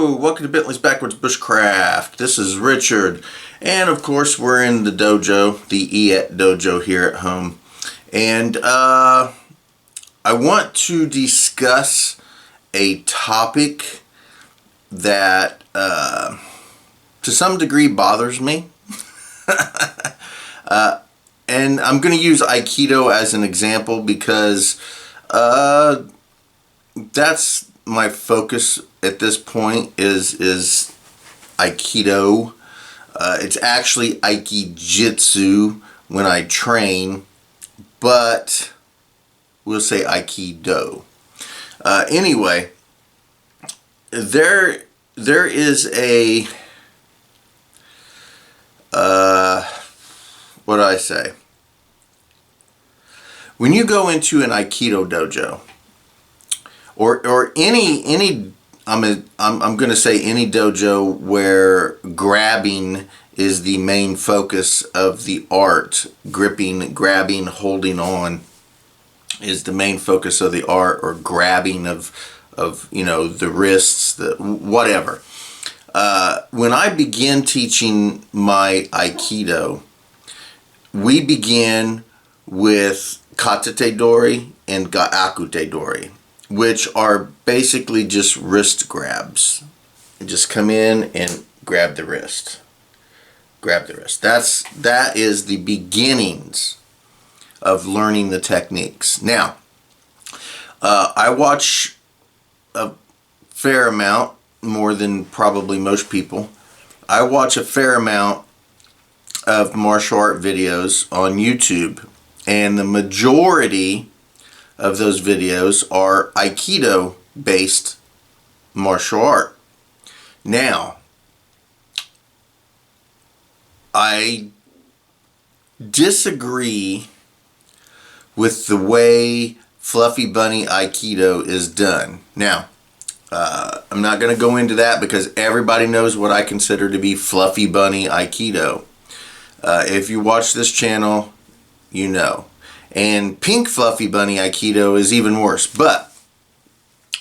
Hello, welcome to Bentley's Backwards Bushcraft. This is Richard, and of course we're in the dojo, the EAT dojo here at home. And I want to discuss a topic that to some degree bothers me. And I'm going to use Aikido as an example because that's my focus at this point is Aikido. It's actually Aikijitsu when I train, but we'll say Aikido. Anyway, there is a what do I say? When you go into an Aikido dojo, or any I'm going to say any dojo where grabbing is the main focus of the art, gripping, grabbing, holding on is the main focus of the art, or grabbing of the wrists, the whatever. When I begin teaching my Aikido, we begin with Katate Dori and Gaakute Dori, which are basically just wrist grabs. You just come in and grab the wrist. Grab the wrist. That is the beginnings of learning the techniques. Now, I watch a fair amount, more than probably most people. I watch a fair amount of martial art videos on YouTube, and the majority of those videos are Aikido based martial art. Now, I disagree with the way Fluffy Bunny Aikido is done. Now, I'm not going to go into that because everybody knows what I consider to be Fluffy Bunny Aikido. If you watch this channel, you know. And Pink Fluffy Bunny Aikido is even worse. But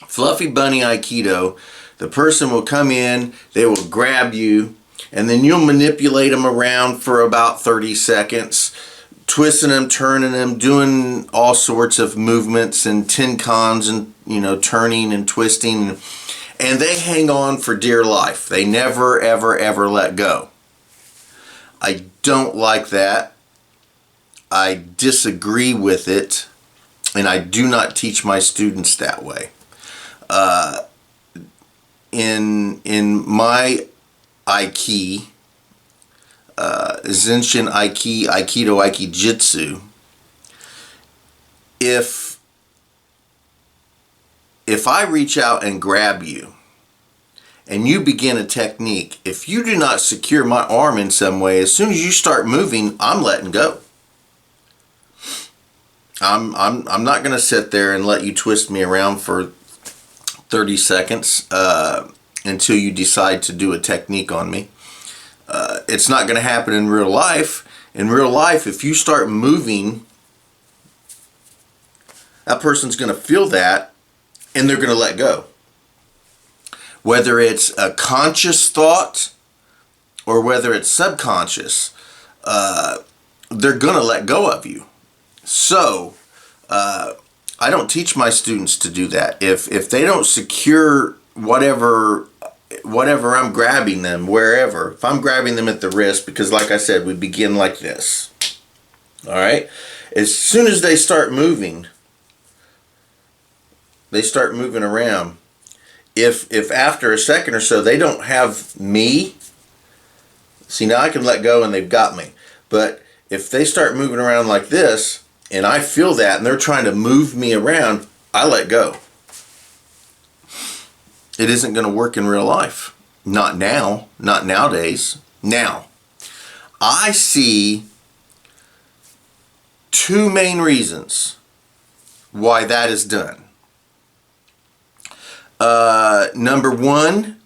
Fluffy Bunny Aikido, the person will come in, they will grab you, and then you'll manipulate them around for about 30 seconds, twisting them, turning them, doing all sorts of movements and tinkans and, turning and twisting. And they hang on for dear life. They never, ever, ever let go. I don't like that. I disagree with it, and I do not teach my students that way. In my Aiki, Zenshin Aiki, Aikido Aikijitsu, if I reach out and grab you, and you begin a technique, if you do not secure my arm in some way, as soon as you start moving, I'm letting go. I'm not going to sit there and let you twist me around for 30 seconds until you decide to do a technique on me. It's not going to happen in real life. In real life, if you start moving, that person's going to feel that, and they're going to let go. Whether it's a conscious thought or whether it's subconscious, they're going to let go of you. So, I don't teach my students to do that. If they don't secure whatever I'm grabbing them, wherever, if I'm grabbing them at the wrist, because like I said, we begin like this. All right? As soon as they start moving around, if after a second or so they don't have me, see, now I can let go and they've got me. But if they start moving around like this, and I feel that, and they're trying to move me around, I let go. It isn't going to work in real life. Not now. Not nowadays. Now, I see two main reasons why that is done. Number one,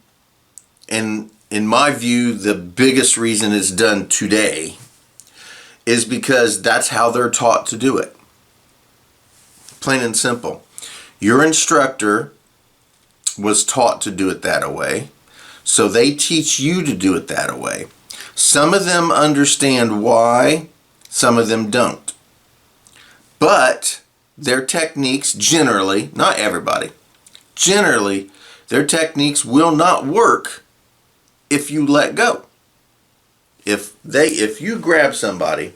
and in my view, the biggest reason it's done today, is because that's how they're taught to do it. Plain and simple. Your instructor was taught to do it that way. So they teach you to do it that way. Some of them understand why, some of them don't. But their techniques generally, not everybody, generally, their techniques will not work if you let go. If you grab somebody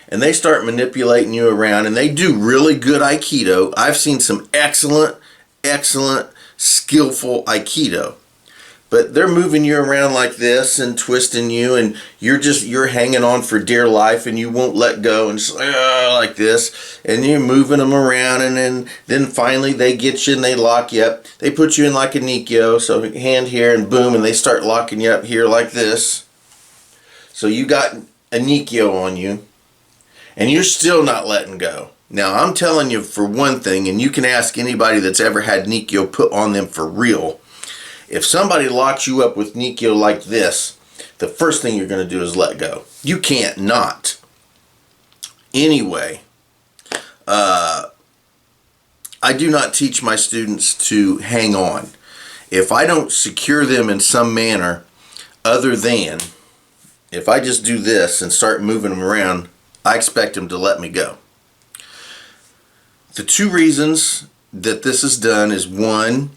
and they start manipulating you around and they do really good Aikido, I've seen some excellent, skillful Aikido. But they're moving you around like this and twisting you, and you're hanging on for dear life, and you won't let go, and just like this, and you're moving them around, and then finally they get you and they lock you up. They put you in like a Nikyo, so hand here and boom, and they start locking you up here like this. So you got a Nikyo on you, and you're still not letting go. Now I'm telling you for one thing, and you can ask anybody that's ever had Nikyo put on them for real. If somebody locks you up with Nikyo like this, the first thing you're going to do is let go. You can't not. Anyway, I do not teach my students to hang on. If I don't secure them in some manner other than, if I just do this and start moving them around, I expect them to let me go. The two reasons that this is done is, one,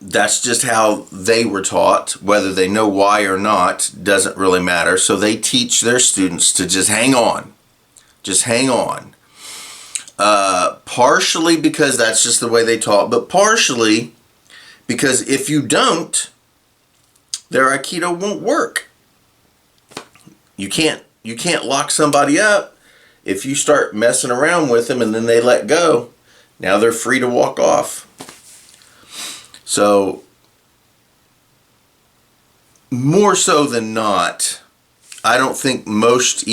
that's just how they were taught. Whether they know why or not doesn't really matter. So they teach their students to just hang on. Just hang on. Partially because that's just the way they taught, but partially because if you don't, their Aikido won't work. You can't lock somebody up. If you start messing around with them and then they let go, now they're free to walk off. So, more so than not, I don't think most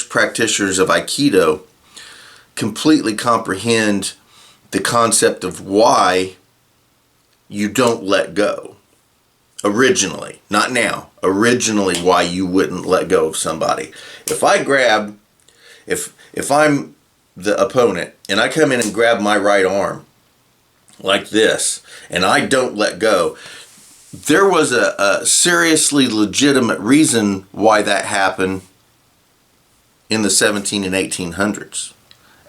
practitioners of Aikido completely comprehend the concept of why you don't let go. Originally, not now. Originally, why you wouldn't let go of somebody. If I'm the opponent and I come in and grab my right arm like this, and I don't let go, there was a seriously legitimate reason why that happened in the 17 and 1800s.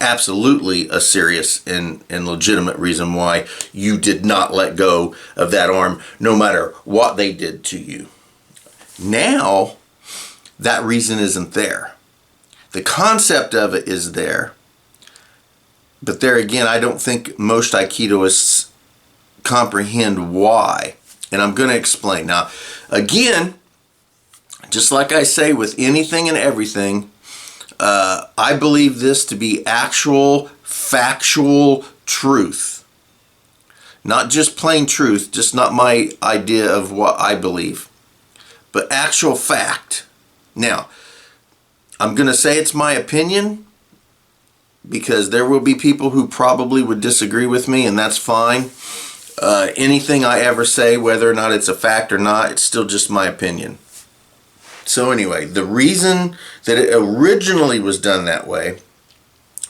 Absolutely a serious and legitimate reason why you did not let go of that arm, no matter what they did to you. Now, that reason isn't there. The concept of it is there. But there again, I don't think most Aikidoists comprehend why. And I'm going to explain. Now, again, just like I say with anything and everything, I believe this to be actual, factual truth. Not just plain truth, just not my idea of what I believe, but actual fact. Now, I'm going to say it's my opinion, because there will be people who probably would disagree with me, and that's fine. Anything I ever say, whether or not it's a fact or not, it's still just my opinion. So anyway, the reason that it originally was done that way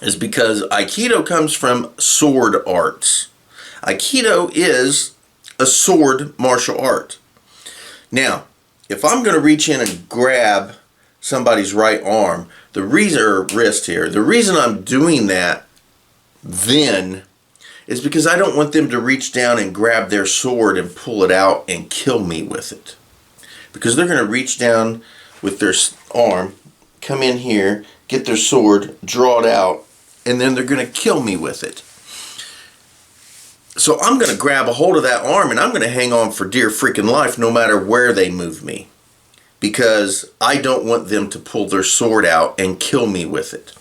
is because Aikido comes from sword arts. Aikido is a sword martial art. Now, if I'm going to reach in and grab somebody's right arm, the reason, or wrist here, the reason I'm doing that then is because I don't want them to reach down and grab their sword and pull it out and kill me with it. Because they're going to reach down with their arm, come in here, get their sword, draw it out, and then they're going to kill me with it. So I'm going to grab a hold of that arm and I'm going to hang on for dear freaking life no matter where they move me. Because I don't want them to pull their sword out and kill me with it.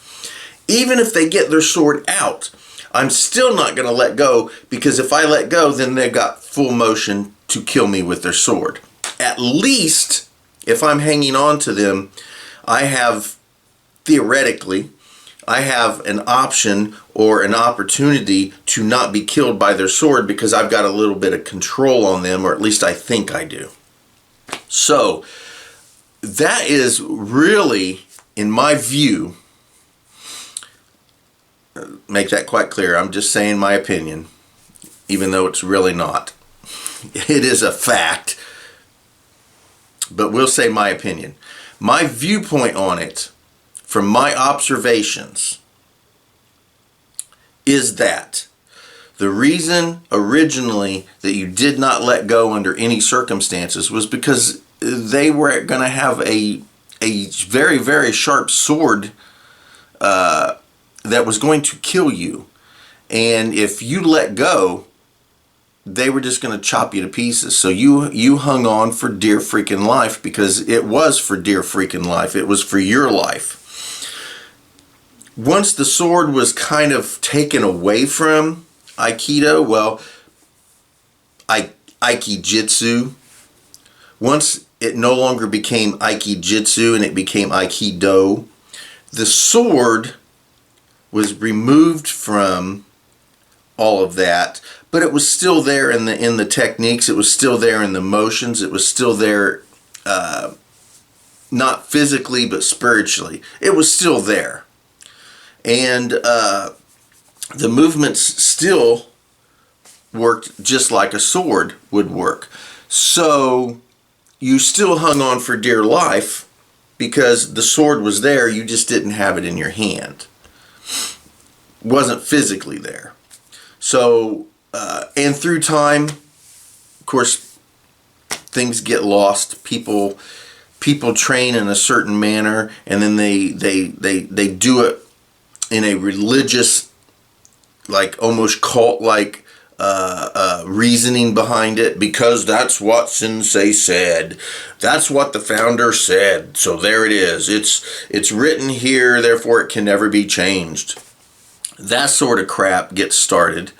Even if they get their sword out, I'm still not going to let go, because if I let go, then they've got full motion to kill me with their sword. At least, if I'm hanging on to them, I have, theoretically, I have an option or an opportunity to not be killed by their sword, because I've got a little bit of control on them, or at least I think I do. So, that is really, in my view, make that quite clear, I'm just saying my opinion, even though it's really not. It is a fact. But we'll say my opinion. My viewpoint on it, from my observations, is that the reason originally that you did not let go under any circumstances was because they were going to have a very, very sharp sword that was going to kill you. And if you let go, they were just going to chop you to pieces. So you hung on for dear freaking life, because it was for dear freaking life. It was for your life. Once the sword was kind of taken away from Aikido, well, Aikijitsu, once it no longer became Aikijitsu and it became Aikido, the sword was removed from all of that, but it was still there in the techniques. It was still there in the motions. It was still there, not physically but spiritually. It was still there, and the movements still worked just like a sword would work. So you still hung on for dear life because the sword was there. You just didn't have it in your hand. It wasn't physically there. So, and through time, of course, things get lost. People train in a certain manner, and then they do it in a religious, like almost cult-like reasoning behind it, because that's what Sensei said. That's what the founder said. So there it is. It's written here, therefore it can never be changed. That sort of crap gets started,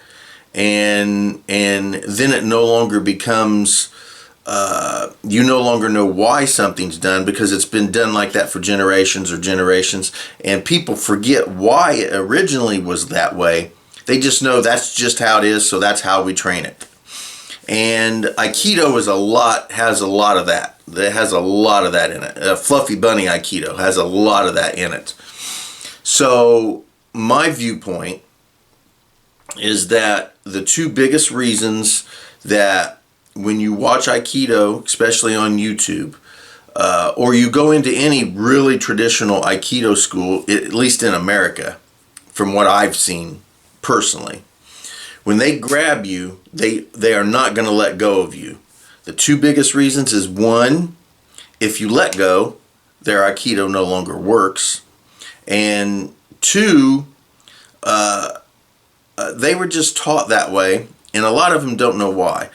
and then it no longer becomes, you no longer know why something's done, because it's been done like that for generations, and people forget why it originally was that way. They just know that's just how it is, so that's how we train it. And Aikido has a lot of that. It has a lot of that in it. Fluffy Bunny Aikido has a lot of that in it. So my viewpoint is that the two biggest reasons that when you watch Aikido, especially on YouTube, or you go into any really traditional Aikido school, at least in America, from what I've seen personally, when they grab you, they are not going to let go of you. The two biggest reasons is, one, if you let go, their Aikido no longer works, and two, they were just taught that way, and a lot of them don't know why.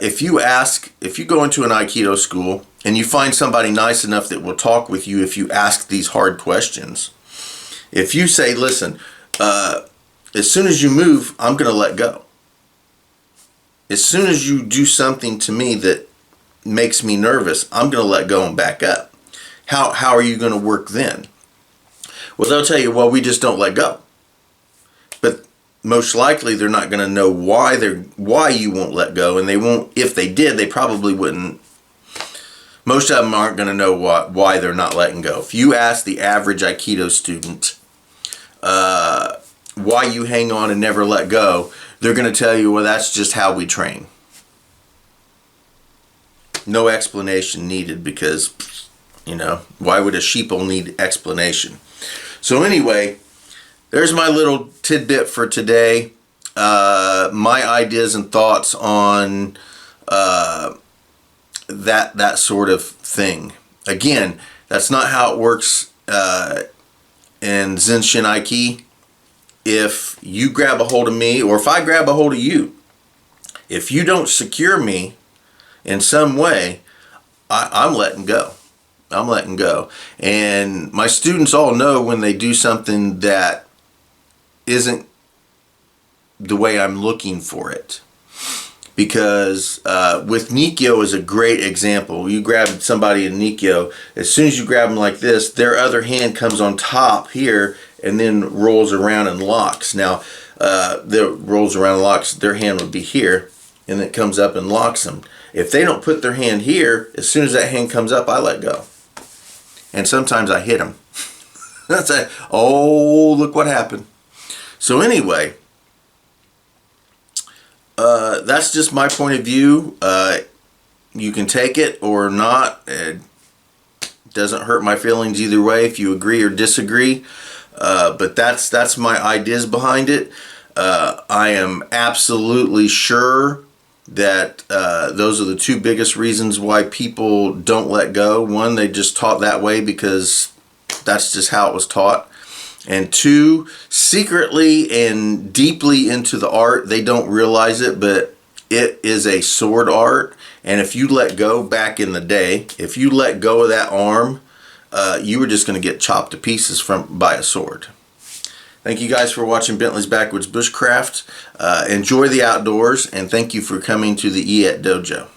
If you go into an Aikido school and you find somebody nice enough that will talk with you if you ask these hard questions, if you say, listen, as soon as you move, I'm going to let go. As soon as you do something to me that makes me nervous, I'm going to let go and back up. How are you going to work then? Well, they'll tell you, well, we just don't let go. But most likely they're not going to know why you won't let go, and they won't. If they did, they probably wouldn't. Most of them aren't going to know why they're not letting go. If you ask the average Aikido student why you hang on and never let go, they're going to tell you, well, that's just how we train. No explanation needed, because, why would a sheeple need explanation? So anyway, there's my little tidbit for today. My ideas and thoughts on that sort of thing. Again, that's not how it works in Zenshin Aiki. If you grab a hold of me, or if I grab a hold of you, if you don't secure me in some way, I'm letting go. I'm letting go. And my students all know when they do something that isn't the way I'm looking for it. Because with Nikkyo is a great example. You grab somebody in Nikkyo, as soon as you grab them like this, their other hand comes on top here and then rolls around and locks. Now, rolls around and locks, their hand would be here, and it comes up and locks them. If they don't put their hand here, as soon as that hand comes up, I let go. And sometimes I hit them. That's it. Oh, look what happened. So anyway, that's just my point of view. You can take it or not. It doesn't hurt my feelings either way if you agree or disagree. But that's my ideas behind it. I am absolutely sure that those are the two biggest reasons why people don't let go. One, they just taught that way because that's just how it was taught. And two, secretly and deeply into the art, they don't realize it, but it is a sword art. And if you let go back in the day, if you let go of that arm, you were just going to get chopped to pieces by a sword. Thank you guys for watching Bentley's Backwoods Bushcraft. Enjoy the outdoors, and thank you for coming to the EAT Dojo.